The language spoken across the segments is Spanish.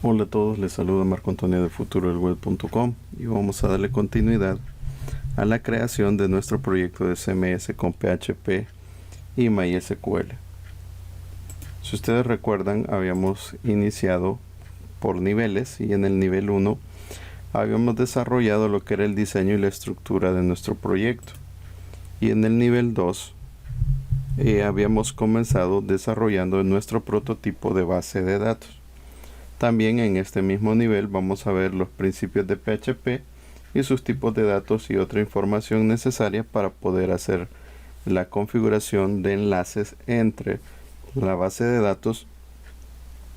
Hola a todos, les saluda Marco Antonio de futurodelweb.com y vamos a darle continuidad a la creación de nuestro proyecto de CMS con PHP y MySQL. Si ustedes recuerdan, habíamos iniciado por niveles y en el nivel 1 habíamos desarrollado lo que era el diseño y la estructura de nuestro proyecto, y en el nivel 2 habíamos comenzado desarrollando nuestro prototipo de base de datos. También en este mismo nivel vamos a ver los principios de PHP y sus tipos de datos y otra información necesaria para poder hacer la configuración de enlaces entre la base de datos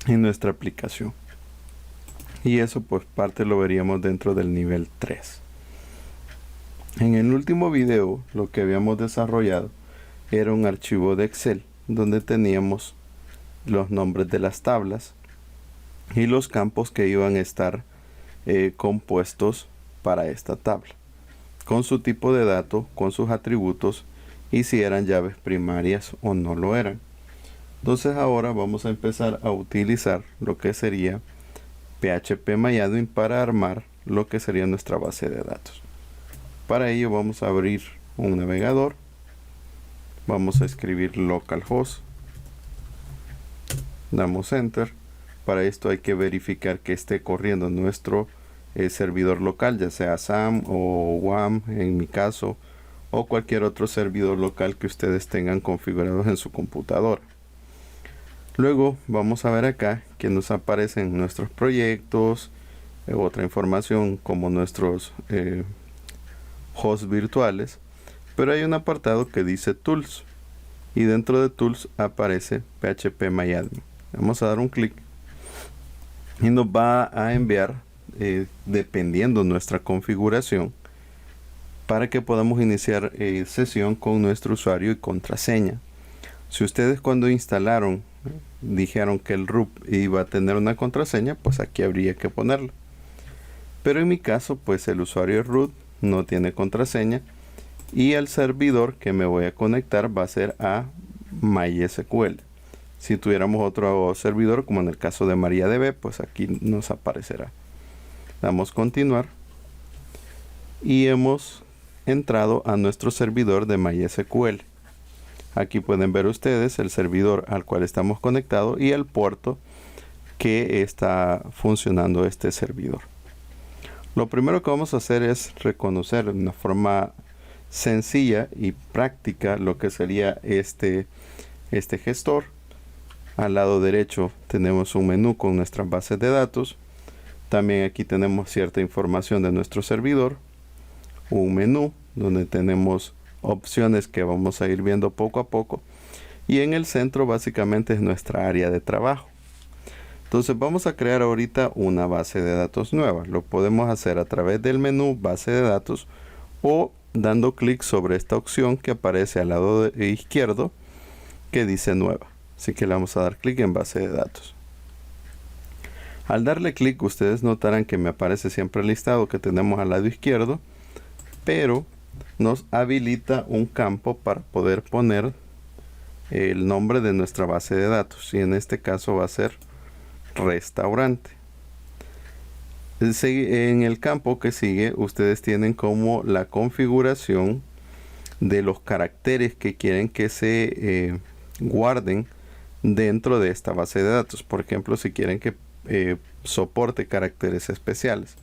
y nuestra aplicación. Y eso pues parte lo veríamos dentro del nivel 3. En el último video lo que habíamos desarrollado era un archivo de Excel donde teníamos los nombres de las tablas y los campos que iban a estar compuestos para esta tabla, con su tipo de dato, con sus atributos y si eran llaves primarias o no lo eran. Entonces ahora vamos a empezar a utilizar lo que sería PHP-MyAdmin para armar lo que sería nuestra base de datos. Para ello vamos a abrir un navegador, vamos a escribir localhost, damos enter. Para esto hay que verificar que esté corriendo nuestro servidor local, ya sea SAM o WAM en mi caso, o cualquier otro servidor local que ustedes tengan configurados en su computadora. Luego vamos a ver acá que nos aparecen nuestros proyectos, otra información como nuestros hosts virtuales, pero hay un apartado que dice Tools y dentro de Tools aparece PHP-MyAdmin. Vamos a dar un clic y nos va a enviar, dependiendo nuestra configuración, para que podamos iniciar sesión con nuestro usuario y contraseña. Si ustedes cuando instalaron dijeron que el root iba a tener una contraseña, pues aquí habría que ponerla. Pero en mi caso, pues el usuario root no tiene contraseña y el servidor que me voy a conectar va a ser a MySQL. Si tuviéramos otro servidor, como en el caso de MariaDB, pues aquí nos aparecerá. Damos continuar y hemos entrado a nuestro servidor de MySQL. Aquí pueden ver ustedes el servidor al cual estamos conectados y el puerto que está funcionando este servidor. Lo primero que vamos a hacer es reconocer de una forma sencilla y práctica lo que sería este gestor. Al lado derecho tenemos un menú con nuestras bases de datos. También aquí tenemos cierta información de nuestro servidor. Un menú donde tenemos opciones que vamos a ir viendo poco a poco. Y en el centro básicamente es nuestra área de trabajo. Entonces vamos a crear ahorita una base de datos nueva. Lo podemos hacer a través del menú base de datos o dando clic sobre esta opción que aparece al lado izquierdo que dice nueva. Así que le vamos a dar clic en base de datos. Al darle clic ustedes notarán que me aparece siempre el listado que tenemos al lado izquierdo, pero nos habilita un campo para poder poner el nombre de nuestra base de datos y en este caso va a ser restaurante. En el campo que sigue ustedes tienen como la configuración de los caracteres que quieren que se guarden dentro de esta base de datos. Por ejemplo, si quieren que soporte caracteres especiales,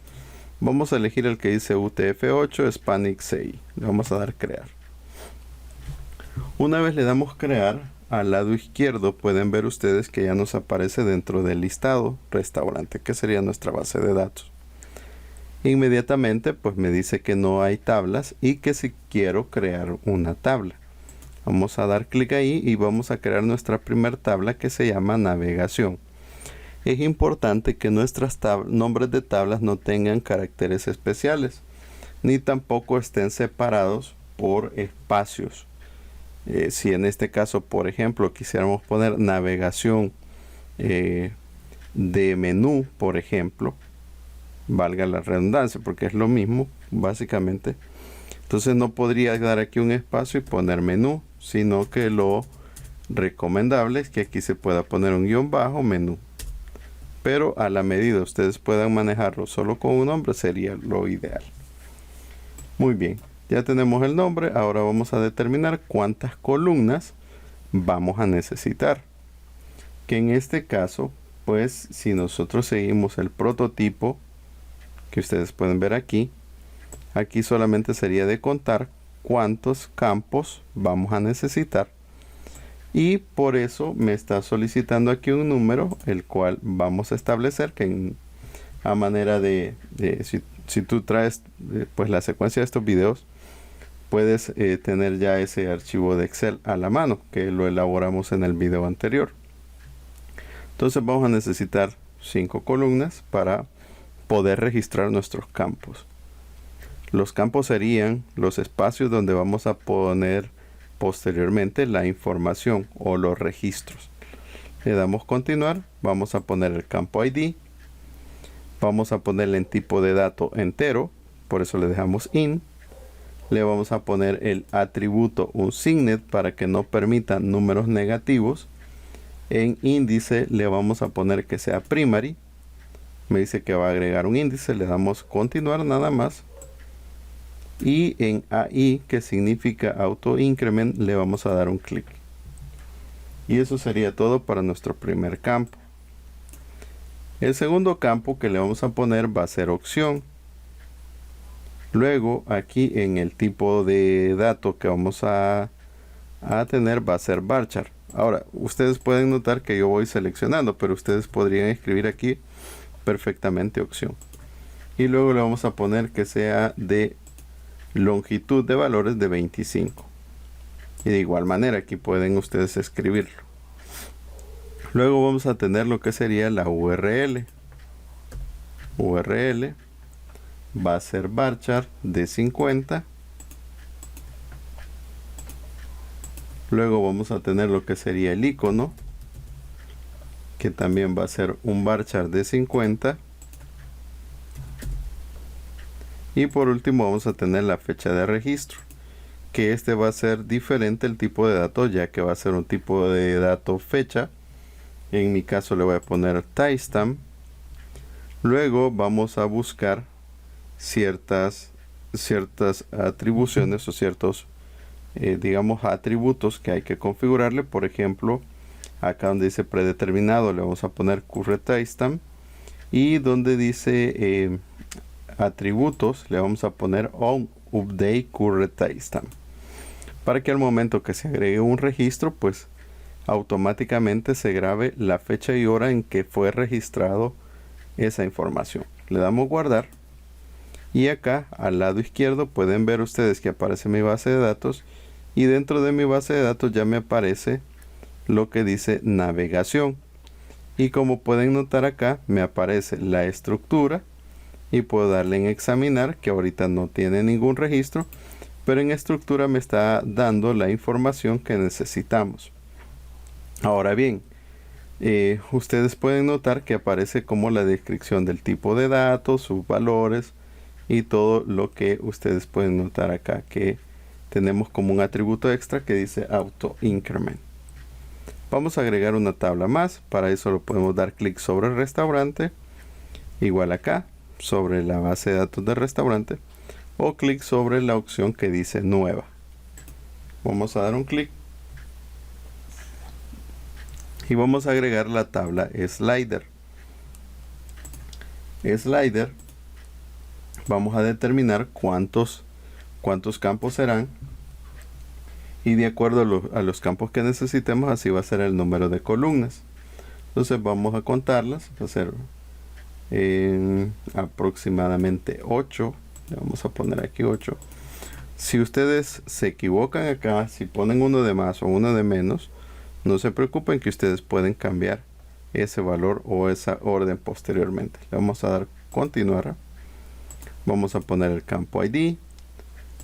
vamos a elegir el que dice UTF-8 Hispanic CI. Le vamos a dar crear. Una vez le damos crear, al lado izquierdo pueden ver ustedes que ya nos aparece dentro del listado restaurante, que sería nuestra base de datos. Inmediatamente pues me dice que no hay tablas y que si quiero crear una tabla. Vamos a dar clic ahí y vamos a crear nuestra primera tabla que se llama navegación. Es importante que nuestros nombres de tablas no tengan caracteres especiales, ni tampoco estén separados por espacios. Si en este caso, por ejemplo, quisiéramos poner navegación de menú, por ejemplo, valga la redundancia, porque es lo mismo, básicamente. Entonces no podría dar aquí un espacio y poner menú, sino que lo recomendable es que aquí se pueda poner un guión bajo menú. pero a la medida ustedes puedan manejarlo solo con un nombre sería lo ideal. Muy bien, ya tenemos el nombre. Ahora vamos a determinar cuántas columnas vamos a necesitar, que en este caso, pues si nosotros seguimos el prototipo que ustedes pueden ver aquí solamente sería de contar cuántos campos vamos a necesitar, y por eso me está solicitando aquí un número, el cual vamos a establecer que a manera de si tú traes pues la secuencia de estos videos, puedes tener ya ese archivo de Excel a la mano, que lo elaboramos en el video anterior. Entonces vamos a necesitar 5 columnas para poder registrar nuestros campos. Los campos serían los espacios donde vamos a poner posteriormente la información o los registros. Le damos continuar, vamos a poner el campo ID, vamos a ponerle en tipo de dato entero, por eso le dejamos in. Le vamos a poner el atributo unSigned para que no permita números negativos. En índice le vamos a poner que sea primary. Me dice que va a agregar un índice, le damos continuar nada más. Y en AI, que significa auto increment, le vamos a dar un clic. Y eso sería todo para nuestro primer campo. El segundo campo que le vamos a poner va a ser opción. Luego aquí en el tipo de dato que vamos a tener va a ser varchar. Ahora ustedes pueden notar que yo voy seleccionando, pero ustedes podrían escribir aquí perfectamente opción. Y luego le vamos a poner que sea de longitud de valores de 25. Y de igual manera aquí pueden ustedes escribirlo. Luego vamos a tener lo que sería la URL. URL va a ser varchar de 50. Luego vamos a tener lo que sería el icono, que también va a ser un varchar de 50. Y por último vamos a tener la fecha de registro, que este va a ser diferente el tipo de dato, ya que va a ser un tipo de dato fecha. En mi caso le voy a poner timestamp. Luego vamos a buscar ciertas atribuciones o ciertos digamos atributos que hay que configurarle. Por ejemplo, acá donde dice predeterminado le vamos a poner current timestamp, y donde dice atributos le vamos a poner on update current timestamp, para que al momento que se agregue un registro pues automáticamente se grabe la fecha y hora en que fue registrado esa información. Le damos guardar, y acá al lado izquierdo pueden ver ustedes que aparece mi base de datos, y dentro de mi base de datos ya me aparece lo que dice navegación, y como pueden notar acá me aparece la estructura, y puedo darle en examinar, que ahorita no tiene ningún registro, pero en estructura me está dando la información que necesitamos. Ahora bien, ustedes pueden notar que aparece como la descripción del tipo de datos, sus valores y todo lo que ustedes pueden notar acá, que tenemos como un atributo extra que dice auto increment. Vamos a agregar una tabla más. Para eso lo podemos dar clic sobre el restaurante, igual acá sobre la base de datos del restaurante, o clic sobre la opción que dice nueva. Vamos a dar un clic y vamos a agregar la tabla slider. Slider, vamos a determinar cuántos campos serán, y de acuerdo a los campos que necesitemos, así va a ser el número de columnas. Entonces vamos a contarlas, va a ser aproximadamente 8. Le vamos a poner aquí 8. Si ustedes se equivocan acá, si ponen uno de más o uno de menos, no se preocupen, que ustedes pueden cambiar ese valor o esa orden posteriormente. Le vamos a dar continuar. Vamos a poner el campo ID,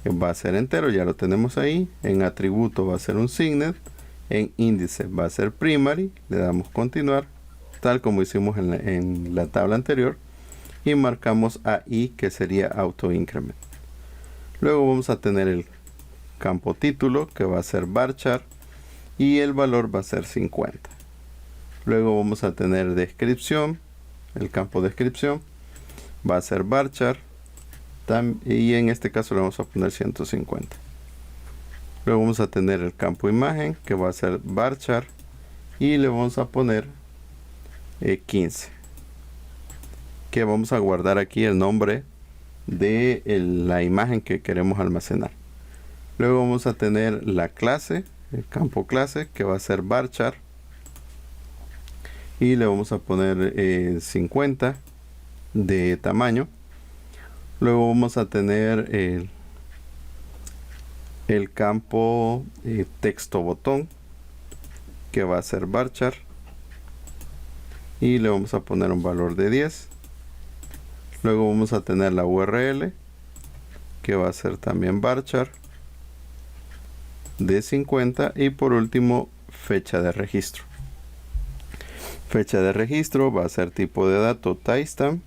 que va a ser entero, ya lo tenemos ahí. En atributo va a ser un signet. En índice va a ser primary. Le damos continuar, tal como hicimos en la tabla anterior. Y marcamos AI, que sería auto increment. Luego vamos a tener el campo título, que va a ser varchar, y el valor va a ser 50. Luego vamos a tener descripción, el campo descripción va a ser varchar y en este caso le vamos a poner 150. Luego vamos a tener el campo imagen que va a ser varchar y le vamos a poner 15, que vamos a guardar aquí el nombre de la imagen que queremos almacenar. Luego vamos a tener la clase, el campo clase que va a ser varchar y le vamos a poner 50 de tamaño. Luego vamos a tener el campo texto botón que va a ser varchar y le vamos a poner un valor de 10. Luego vamos a tener la URL que va a ser también varchar de 50 y por último fecha de registro. Fecha de registro va a ser tipo de dato timestamp.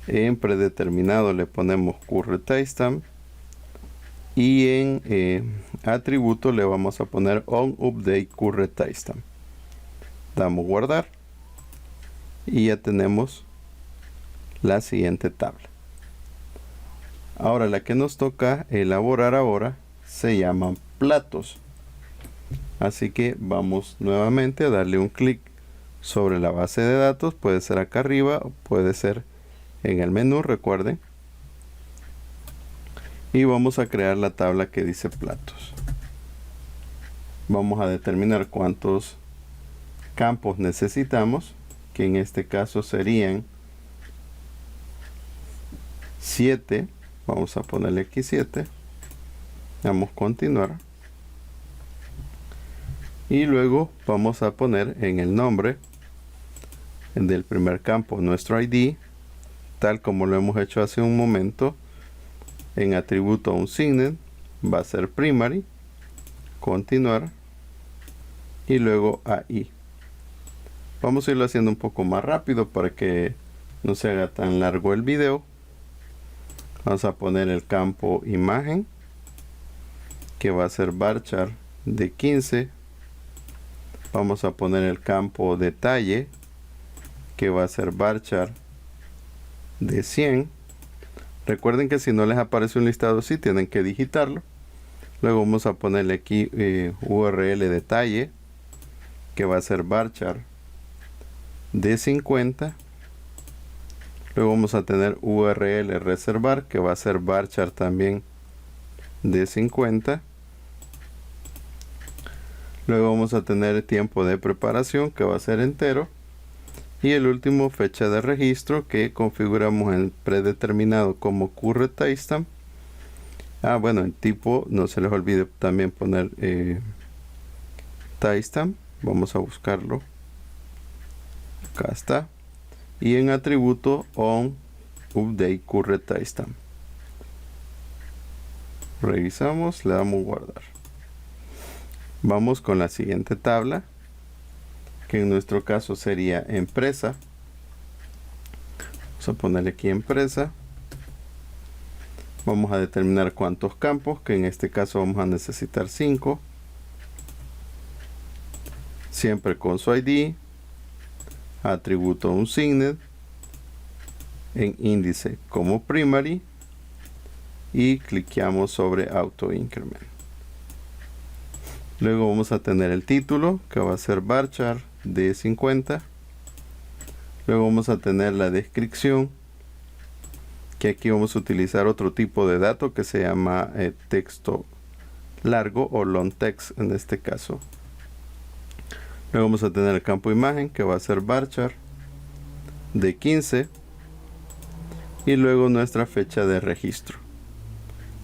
En predeterminado le ponemos current timestamp y en atributo le vamos a poner onUpdate current timestamp. Damos guardar y ya tenemos la siguiente tabla. Ahora la que nos toca elaborar ahora se llaman platos. Así que vamos nuevamente a darle un clic sobre la base de datos. Puede ser acá arriba o puede ser en el menú, recuerden. Y vamos a crear la tabla que dice platos. Vamos a determinar cuántos campos necesitamos, que en este caso serían 7. Vamos a ponerle aquí 7. Vamos a continuar. Y luego vamos a poner en el nombre del primer campo nuestro ID, tal como lo hemos hecho hace un momento. En atributo unSigned va a ser primary, continuar y luego AI. Vamos a irlo haciendo un poco más rápido para que no se haga tan largo el video. Vamos a poner el campo imagen que va a ser varchar de 15. Vamos a poner el campo detalle que va a ser varchar de 100. Recuerden que si no les aparece un listado así, tienen que digitarlo. Luego vamos a ponerle aquí URL detalle que va a ser varchar de 50. Luego vamos a tener URL reservar que va a ser varchar también de 50. Luego vamos a tener tiempo de preparación que va a ser entero. Y el último, fecha de registro, que configuramos en predeterminado como current timestamp. Bueno, en tipo no se les olvide también poner timestamp. Vamos a buscarlo. Acá está. Y en atributo onUpdate current timestamp. Revisamos, le damos guardar. Vamos con la siguiente tabla, que en nuestro caso sería empresa. Vamos a ponerle aquí empresa. Vamos a determinar cuántos campos, que en este caso vamos a necesitar 5. Siempre con su ID. Atributo unSigned. En índice como primary. Y cliqueamos sobre auto increment. Luego vamos a tener el título que va a ser varchar de 50. Luego vamos a tener la descripción, que aquí vamos a utilizar otro tipo de dato que se llama texto largo o long text en este caso. Luego vamos a tener el campo imagen que va a ser varchar de 15 y luego nuestra fecha de registro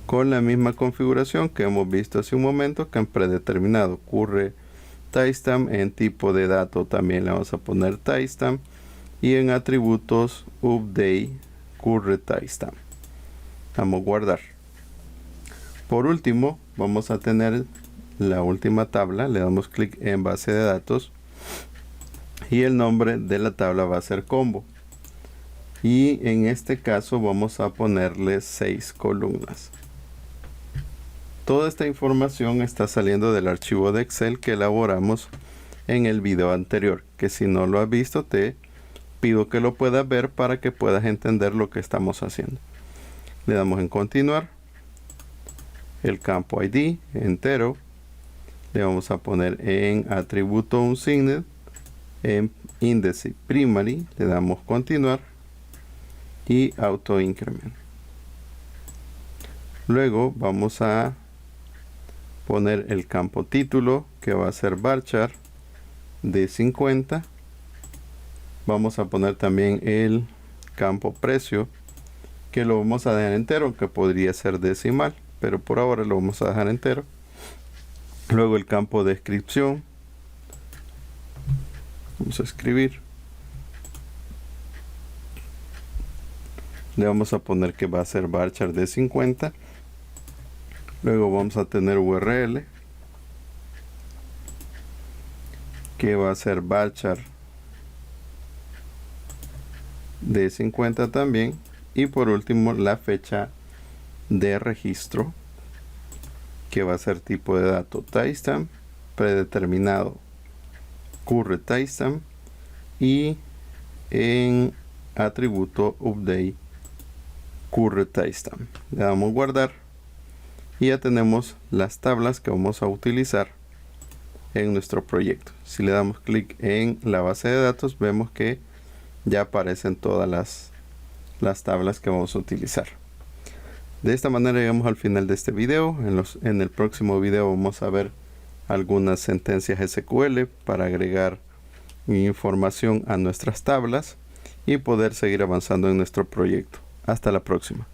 con la misma configuración que hemos visto hace un momento, que en predeterminado current timestamp. En tipo de dato también le vamos a poner timestamp y en atributos update current timestamp. Vamos a guardar. Por último vamos a tener la última tabla. Le damos clic en base de datos y el nombre de la tabla va a ser combo, y en este caso vamos a ponerle 6 columnas. Toda esta información está saliendo del archivo de Excel que elaboramos en el video anterior, que si no lo has visto te pido que lo puedas ver para que puedas entender lo que estamos haciendo. Le damos en continuar. El campo ID entero. Le vamos a poner en atributo unsigned. En índice primary le damos continuar. Y auto increment. Luego vamos a poner el campo título, que va a ser varchar de 50. Vamos a poner también el campo precio, que lo vamos a dejar entero, que podría ser decimal, pero por ahora lo vamos a dejar entero. Luego el campo descripción, vamos a escribir, le vamos a poner que va a ser varchar de 50. Luego vamos a tener URL, que va a ser varchar de 50 también. Y por último la fecha de registro, que va a ser tipo de dato timestamp, predeterminado current timestamp, y en atributo update current timestamp. Le damos guardar y ya tenemos las tablas que vamos a utilizar en nuestro proyecto. Si le damos clic en la base de datos, vemos que ya aparecen todas las tablas que vamos a utilizar. De esta manera llegamos al final de este video. En el próximo video vamos a ver algunas sentencias SQL para agregar información a nuestras tablas y poder seguir avanzando en nuestro proyecto. Hasta la próxima.